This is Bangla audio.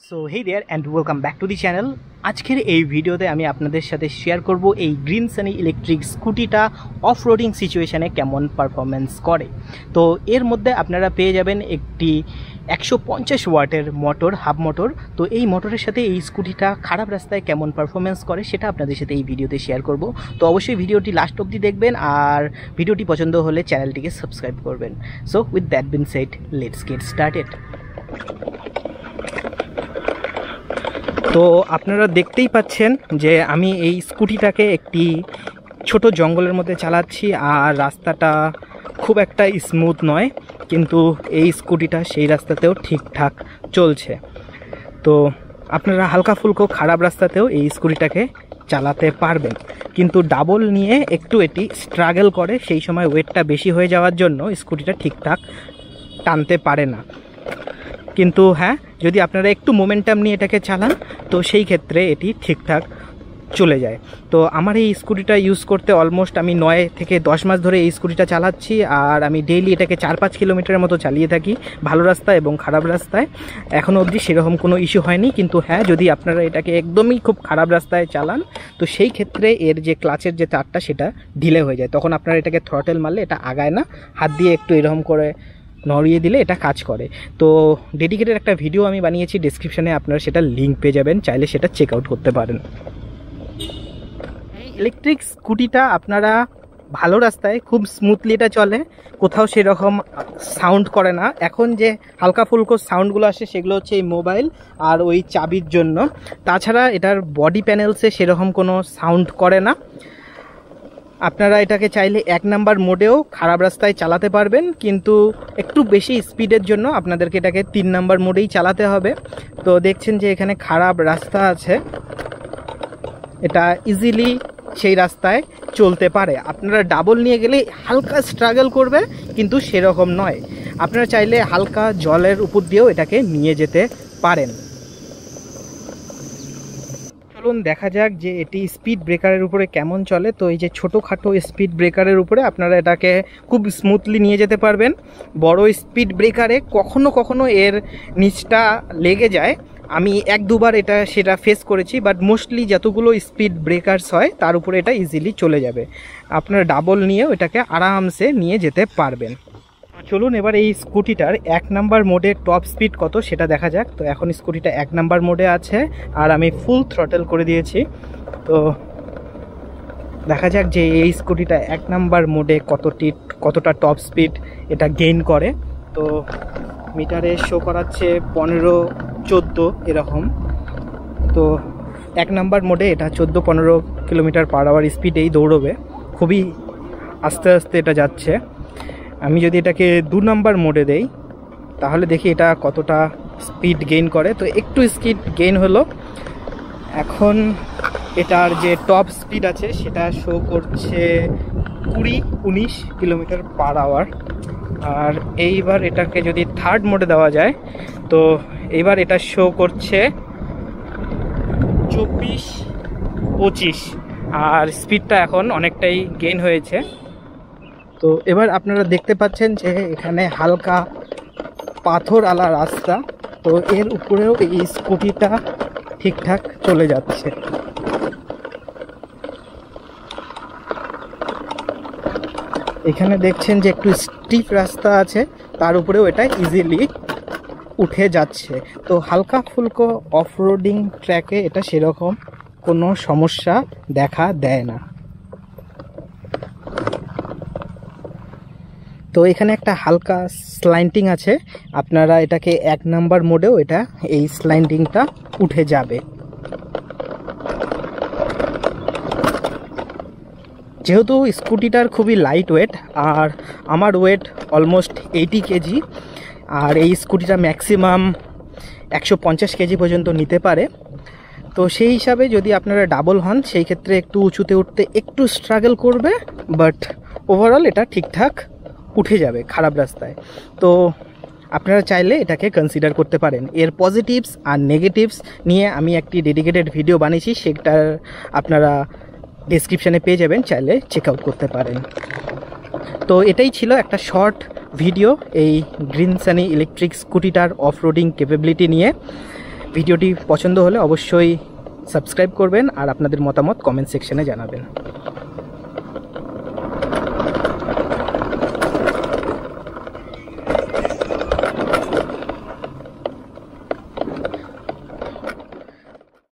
So hey there and welcome back to the channel. আজকের এই ভিডিওতে আমি আপনাদের সাথে শেয়ার করব এই গ্রিন সানি ইলেকট্রিক স্কুটিটা অফ রোডিং সিচুয়েশানে কেমন পারফরমেন্স করে। তো এর মধ্যে আপনারা পেয়ে যাবেন একটি 150 ওয়াটের মোটর, হাফ মোটর। তো এই মোটরের সাথে এই স্কুটিটা খারাপ রাস্তায় কেমন পারফরমেন্স করে সেটা আপনাদের সাথে এই ভিডিওতে শেয়ার করব। তো অবশ্যই ভিডিওটি লাস্ট অবধি দেখবেন, আর ভিডিওটি পছন্দ হলে চ্যানেলটিকে সাবস্ক্রাইব করবেন। So with that been said, let's get started. তো আপনারা দেখতেই পাচ্ছেন যে আমি এই স্কুটিটাকে একটি ছোট জঙ্গলের মধ্যে চালাচ্ছি, আর রাস্তাটা খুব একটা স্মুথ নয়, কিন্তু এই স্কুটিটা সেই রাস্তাতেও ঠিকঠাক চলছে। তো আপনারা হালকা ফুলকো খারাপ রাস্তাতেও এই স্কুটিটাকে চালাতে পারবেন, কিন্তু ডাবল নিয়ে একটু এটি স্ট্রাগল করে, সেই সময় ওয়েটটা বেশি হয়ে যাওয়ার জন্য স্কুটিটা ঠিকঠাক টানতে পারে না। কিন্তু হ্যাঁ, যদি আপনারা একটু মোমেন্টাম নিয়ে এটাকে চালান তো সেই ক্ষেত্রে এটি ঠিকঠাক চলে যায়। তো আমার এই স্কুটিটা ইউজ করতে অলমোস্ট আমি 9 থেকে 10 মাস ধরে এই স্কুটিটা চালাচ্ছি, আর আমি ডেইলি এটাকে 4-5 কিলোমিটারের মতো চালিয়ে থাকি ভালো রাস্তায় এবং খারাপ রাস্তায়। এখনও অবধি সেরকম কোনো ইস্যু হয়নি, কিন্তু হ্যাঁ, যদি আপনারা এটাকে একদমই খুব খারাপ রাস্তায় চালান তো সেই ক্ষেত্রে এর যে ক্লাচের যে তারটা সেটা ঢিলে হয়ে যায়, তখন আপনারা এটাকে থ্রটেল মারলে এটা আগায় না, হাত দিয়ে একটু এরকম করে নড়িয়ে দিলে এটা কাজ করে। তো ডেডিকেটেড একটা ভিডিও আমি বানিয়েছি, ডেসক্রিপশানে আপনারা সেটা লিঙ্ক পেয়ে যাবেন, চাইলে সেটা চেক আউট করতে পারেন। এই ইলেকট্রিক স্কুটিটা আপনারা ভালো রাস্তায় খুব স্মুথলি এটা চলে, কোথাও সেরকম সাউন্ড করে না। এখন যে হালকা ফুলকো সাউন্ডগুলো আসে সেগুলো হচ্ছে এই মোবাইল আর ওই চাবির জন্য, তাছাড়া এটার বডি প্যানেলসে সেরকম কোনো সাউন্ড করে না। আপনারা এটাকে চাইলে 1 নাম্বার মোডেও খারাপ রাস্তায় চালাতে পারবেন, কিন্তু একটু বেশি স্পিডের জন্য আপনাদেরকে এটাকে 3 নাম্বার মোডেই চালাতে হবে। তো দেখছেন যে এখানে খারাপ রাস্তা আছে, এটা ইজিলি সেই রাস্তায় চলতে পারে। আপনারা ডাবল নিয়ে গেলে হালকা স্ট্রাগল করবে, কিন্তু সেরকম নয়। আপনারা চাইলে হালকা জলের উপর দিয়েও এটাকে নিয়ে যেতে পারেন। চলুন দেখা যাক যে এটি স্পিড ব্রেকারের উপরে কেমন চলে। তো এই যে ছোটোখাটো স্পিড ব্রেকারের উপরে আপনারা এটাকে খুব স্মুথলি নিয়ে যেতে পারবেন। বড় স্পিড ব্রেকারে কখনো কখনো এর নিচটা লেগে যায়, আমি 1-2 বার সেটা ফেস করেছি, বাট মোস্টলি যতগুলো স্পিড ব্রেকারস হয় তার উপরে এটা ইজিলি চলে যাবে। আপনারা ডাবল নিয়েও এটাকে আরামসে নিয়ে যেতে পারবেন। চলুন এবার এই স্কুটিটার 1 নাম্বার মোডে টপ স্পিড কত সেটা দেখা যাক। তো এখন স্কুটিটা 1 নাম্বার মোডে আছে, আর আমি ফুল থ্রটেল করে দিয়েছি। তো দেখা যাক যে এই স্কুটিটা 1 নাম্বার মোডে কতটা টপ স্পিড এটা গেইন করে। তো মিটারে শো করাচ্ছে 15-14 এরকম। তো 1 নাম্বার মোডে এটা 14-15 কিলোমিটার পার আওয়ার স্পিডেই দৌড়বে, খুবই আস্তে আস্তে এটা যাচ্ছে। আমি যদি এটাকে 2 নাম্বার মোডে দেই তাহলে দেখি এটা কতটা স্পিড গেইন করে। তো একটু স্পিড গেইন হলো, এখন এটার যে টপ স্পিড আছে সেটা শো করছে 20-19 কিলোমিটার পার আওয়ার। আর এইবার এটাকে যদি 3rd মোডে দেওয়া যায় তো এইবার এটা শো করছে 24-25, আর স্পিডটা এখন অনেকটাই গেইন হয়েছে। তো এবার আপনারা দেখতে পাচ্ছেন যে এখানে হালকা পাথর আলা রাস্তা, তো এর উপরেও এই স্কুটিটা ঠিকঠাক চলে যাচ্ছে। এখানে দেখছেন যে একটু স্টিপ রাস্তা আছে, তার উপরেও এটা ইজিলি উঠে যাচ্ছে। তো হালকা ফুলকো অফ রোডিং ট্র্যাকে এটা সেরকম কোনো সমস্যা দেখা দেয় না। তো এখানে একটা হালকা স্লাইডিং আছে, আপনারা এটাকে 1 নাম্বার মোডেও এটা এই স্লাইডিংটা উঠে যাবে। যেহেতু স্কুটিটার খুবই লাইট ওয়েট, আর আমার ওয়েট অলমোস্ট 80 কেজি, আর এই স্কুটিটা ম্যাক্সিমাম 150 কেজি পর্যন্ত নিতে পারে। তো সেই হিসাবে যদি আপনারা ডাবল হন সেই ক্ষেত্রে একটু উঁচুতে উঠতে একটু স্ট্রাগল করবে, বাট ওভারঅল এটা ঠিকঠাক উঠে যাবে খারাপ রাস্তায়। তো আপনারা চাইলে এটাকে কনসিডার করতে পারেন। এর পজিটিভস আর নেগেটিভস নিয়ে আমি একটি ডেডিকেটেড ভিডিও বানিয়েছি, সেটা আপনারা ডেসক্রিপশানে পেয়ে যাবেন, চাইলে চেক আউট করতে পারেন। তো এটাই ছিল একটা শর্ট ভিডিও এই গ্রিন সানি ইলেকট্রিক স্কুটিটার অফ রোডিং ক্যাপাবিলিটি নিয়ে। ভিডিওটি পছন্দ হলে অবশ্যই সাবস্ক্রাইব করবেন আর আপনাদের মতামত কমেন্ট সেকশনে জানাবেন।